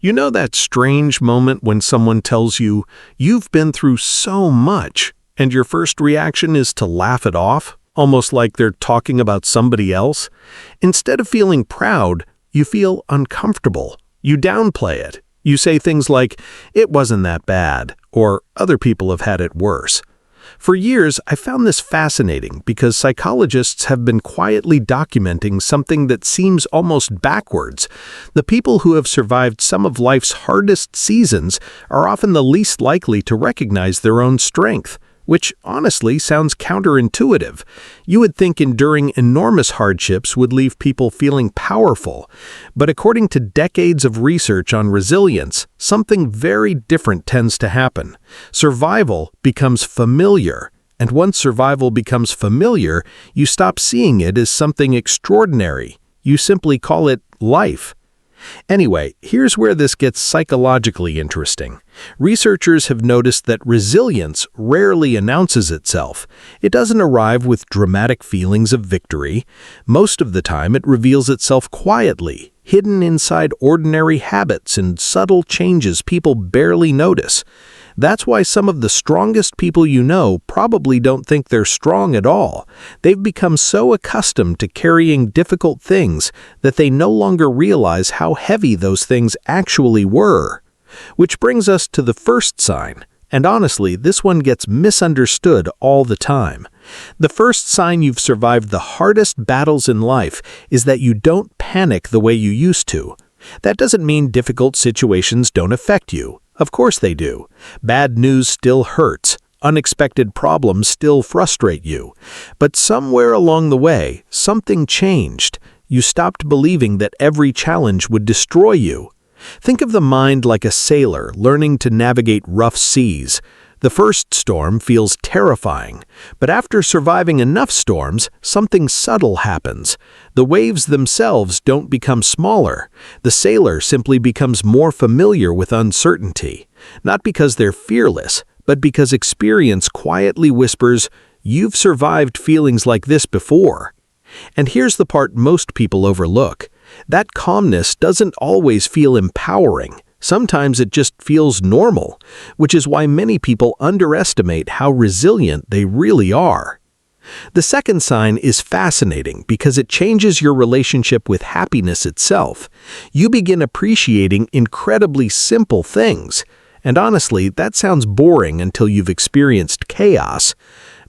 You know that strange moment when someone tells you, you've been through so much, and your first reaction is to laugh it off, almost like they're talking about somebody else? Instead of feeling proud, you feel uncomfortable. You downplay it. You say things like, it wasn't that bad, or other people have had it worse. For years, I found this fascinating because psychologists have been quietly documenting something that seems almost backwards. The people who have survived some of life's hardest seasons are often the least likely to recognize their own strength, which honestly sounds counterintuitive. You would think enduring enormous hardships would leave people feeling powerful, but according to decades of research on resilience, something very different tends to happen. Survival becomes familiar, and once survival becomes familiar, you stop seeing it as something extraordinary. You simply call it life. Anyway, here's where this gets psychologically interesting. Researchers have noticed that resilience rarely announces itself. It doesn't arrive with dramatic feelings of victory. Most of the time, it reveals itself quietly, hidden inside ordinary habits and subtle changes people barely notice. That's why some of the strongest people you know probably don't think they're strong at all. They've become so accustomed to carrying difficult things that they no longer realize how heavy those things actually were. Which brings us to the first sign, and honestly, this one gets misunderstood all the time. The first sign you've survived the hardest battles in life is that you don't panic the way you used to. That doesn't mean difficult situations don't affect you. Of course they do. Bad news still hurts. Unexpected problems still frustrate you. But somewhere along the way, something changed. You stopped believing that every challenge would destroy you. Think of the mind like a sailor learning to navigate rough seas. The first storm feels terrifying, but after surviving enough storms, something subtle happens. The waves themselves don't become smaller. The sailor simply becomes more familiar with uncertainty. Not because they're fearless, but because experience quietly whispers, "You've survived feelings like this before." And here's the part most people overlook. That calmness doesn't always feel empowering. Sometimes it just feels normal, which is why many people underestimate how resilient they really are. The second sign is fascinating because it changes your relationship with happiness itself. You begin appreciating incredibly simple things. And honestly, that sounds boring until you've experienced chaos.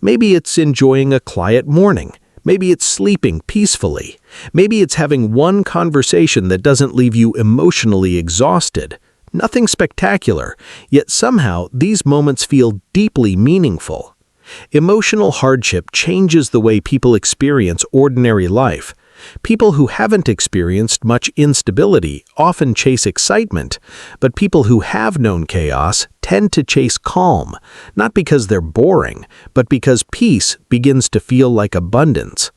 Maybe it's enjoying a quiet morning. Maybe it's sleeping peacefully. Maybe it's having one conversation that doesn't leave you emotionally exhausted. Nothing spectacular, yet somehow these moments feel deeply meaningful. Emotional hardship changes the way people experience ordinary life. People who haven't experienced much instability often chase excitement, but people who have known chaos tend to chase calm, not because they're boring, but because peace begins to feel like abundance.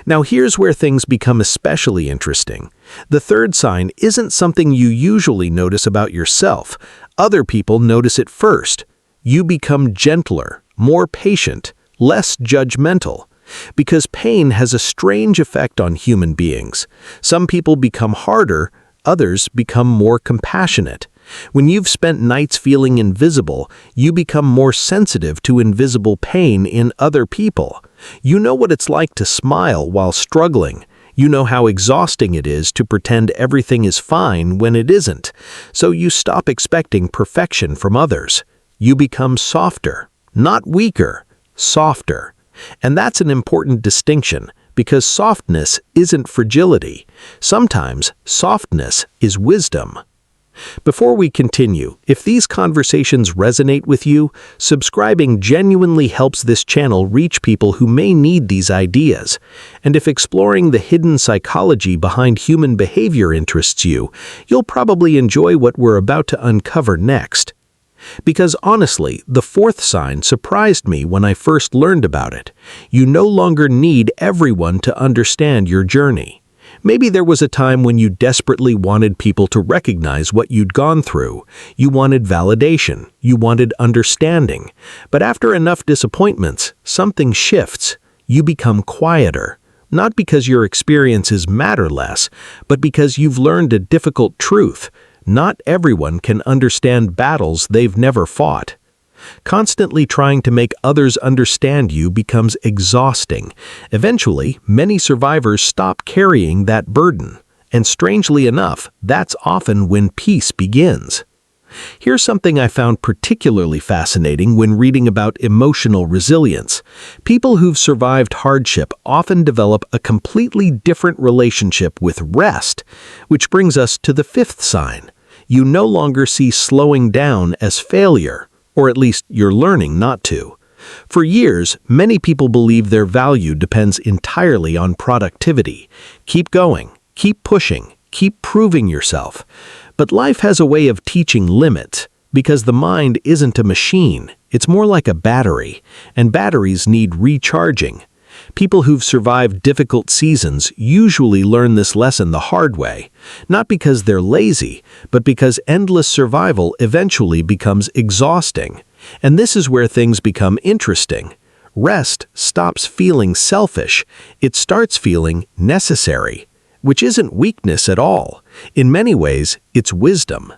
Now here's where things become especially interesting. The third sign isn't something you usually notice about yourself. Other people notice it first. You become gentler, more patient, less judgmental. Because pain has a strange effect on human beings. Some people become harder, others become more compassionate. When you've spent nights feeling invisible, you become more sensitive to invisible pain in other people. You know what it's like to smile while struggling. You know how exhausting it is to pretend everything is fine when it isn't. So you stop expecting perfection from others. You become softer, not weaker, softer. And that's an important distinction, because softness isn't fragility. Sometimes softness is wisdom. Before we continue, if these conversations resonate with you, subscribing genuinely helps this channel reach people who may need these ideas. And if exploring the hidden psychology behind human behavior interests you, you'll probably enjoy what we're about to uncover next. Because honestly, the fourth sign surprised me when I first learned about it. You no longer need everyone to understand your journey. Maybe there was a time when you desperately wanted people to recognize what you'd gone through. You wanted validation. You wanted understanding. But after enough disappointments, something shifts. You become quieter. Not because your experiences matter less, but because you've learned a difficult truth. Not everyone can understand battles they've never fought. Constantly trying to make others understand you becomes exhausting. Eventually, many survivors stop carrying that burden. And strangely enough, that's often when peace begins. Here's something I found particularly fascinating when reading about emotional resilience. People who've survived hardship often develop a completely different relationship with rest, which brings us to the fifth sign. You no longer see slowing down as failure, or at least you're learning not to. For years, many people believe their value depends entirely on productivity. Keep going, keep pushing, keep proving yourself. But life has a way of teaching limits, because the mind isn't a machine, it's more like a battery, and batteries need recharging. People who've survived difficult seasons usually learn this lesson the hard way, not because they're lazy, but because endless survival eventually becomes exhausting. And this is where things become interesting. Rest stops feeling selfish, it starts feeling necessary. Which isn't weakness at all. In many ways, it's wisdom.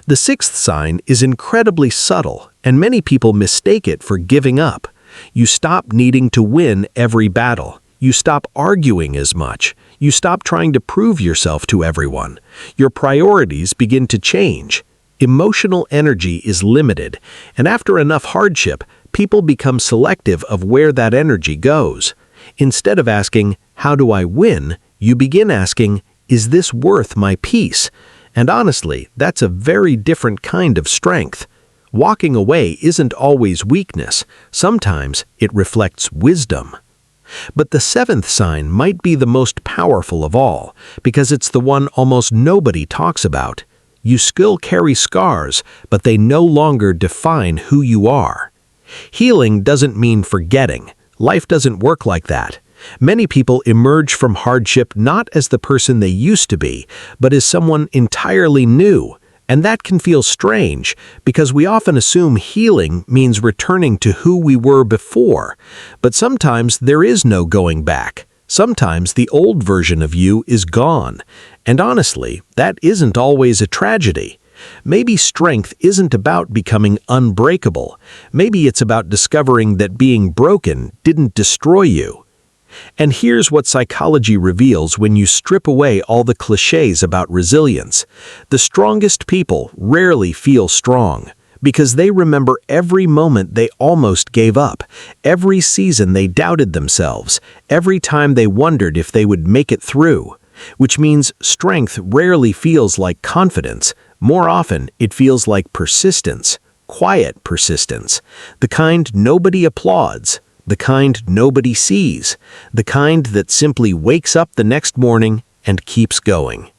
The sixth sign is incredibly subtle, and many people mistake it for giving up. You stop needing to win every battle. You stop arguing as much. You stop trying to prove yourself to everyone. Your priorities begin to change. Emotional energy is limited, and after enough hardship, people become selective of where that energy goes. Instead of asking, "How do I win?" you begin asking, "Is this worth my peace?" And honestly, that's a very different kind of strength. Walking away isn't always weakness. Sometimes it reflects wisdom. But the seventh sign might be the most powerful of all, because it's the one almost nobody talks about. You still carry scars, but they no longer define who you are. Healing doesn't mean forgetting. Life doesn't work like that. Many people emerge from hardship not as the person they used to be, but as someone entirely new. And that can feel strange, because we often assume healing means returning to who we were before. But sometimes there is no going back. Sometimes the old version of you is gone. And honestly, that isn't always a tragedy. Maybe strength isn't about becoming unbreakable. Maybe it's about discovering that being broken didn't destroy you. And here's what psychology reveals when you strip away all the cliches about resilience. The strongest people rarely feel strong, because they remember every moment they almost gave up, every season they doubted themselves, every time they wondered if they would make it through. Which means strength rarely feels like confidence. More often, it feels like persistence, quiet persistence, the kind nobody applauds, the kind nobody sees, the kind that simply wakes up the next morning and keeps going.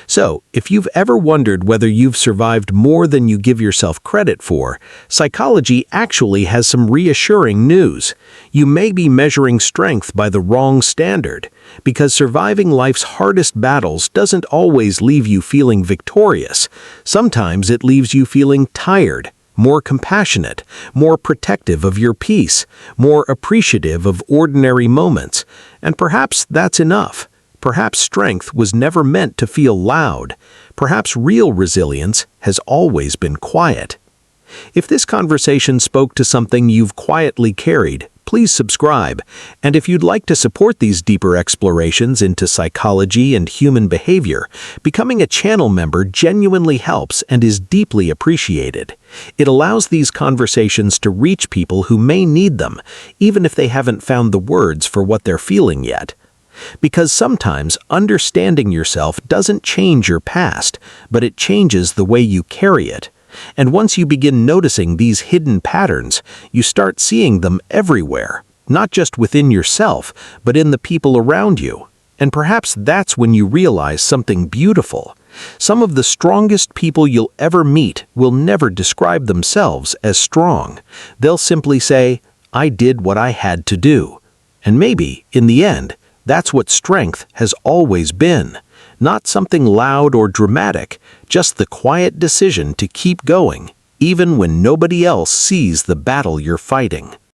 So, if you've ever wondered whether you've survived more than you give yourself credit for, psychology actually has some reassuring news. You may be measuring strength by the wrong standard, because surviving life's hardest battles doesn't always leave you feeling victorious. Sometimes it leaves you feeling tired, more compassionate, more protective of your peace, more appreciative of ordinary moments. And perhaps that's enough. Perhaps strength was never meant to feel loud. Perhaps real resilience has always been quiet. If this conversation spoke to something you've quietly carried, please subscribe. And if you'd like to support these deeper explorations into psychology and human behavior, becoming a channel member genuinely helps and is deeply appreciated. It allows these conversations to reach people who may need them, even if they haven't found the words for what they're feeling yet. Because sometimes understanding yourself doesn't change your past, but it changes the way you carry it. And once you begin noticing these hidden patterns, you start seeing them everywhere, not just within yourself, but in the people around you. And perhaps that's when you realize something beautiful. Some of the strongest people you'll ever meet will never describe themselves as strong. They'll simply say, "I did what I had to do." And maybe, in the end, that's what strength has always been. Not something loud or dramatic, just the quiet decision to keep going, even when nobody else sees the battle you're fighting.